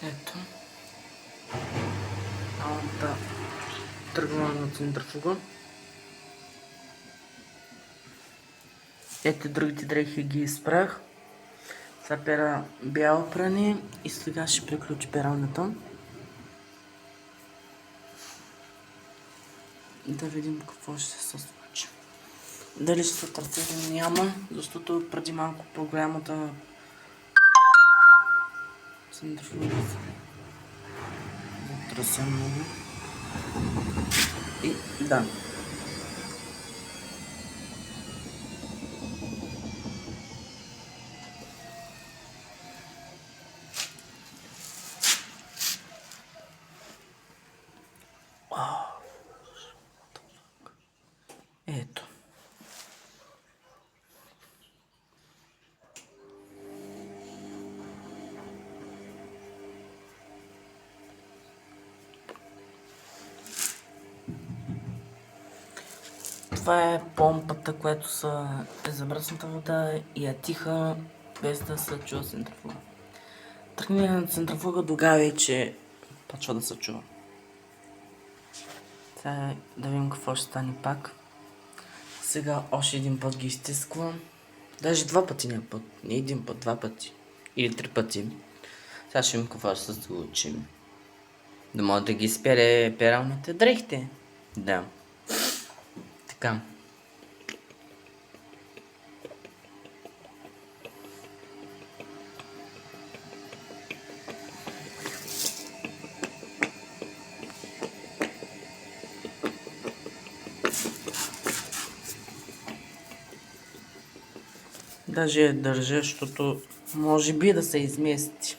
Ето. Малата тръгваме на центрофуга. Ето другите дрехи ги изпрах. Сега пера бяло пране и сега ще приключи пералнето. Да видим какво ще се случи. Дали ще се търси или няма, защото преди малко по-голямата центрофуга затръся много. И да. Ето. Това е помпата, която е забръсната вода и я тиха, без да се чува центрофуга. Тръгне на центрофуга, тогава вече почва да се чува. Сега да видим какво ще стане пак. Сега още един път ги изтисквам. Даже два пъти някакъв път. Не един път, два пъти. Или три пъти. Сега ще видим какво ще се случи. Да мога да ги изпере пералните дрехите. Да. Така. Даже я държа, защото може би да се измести.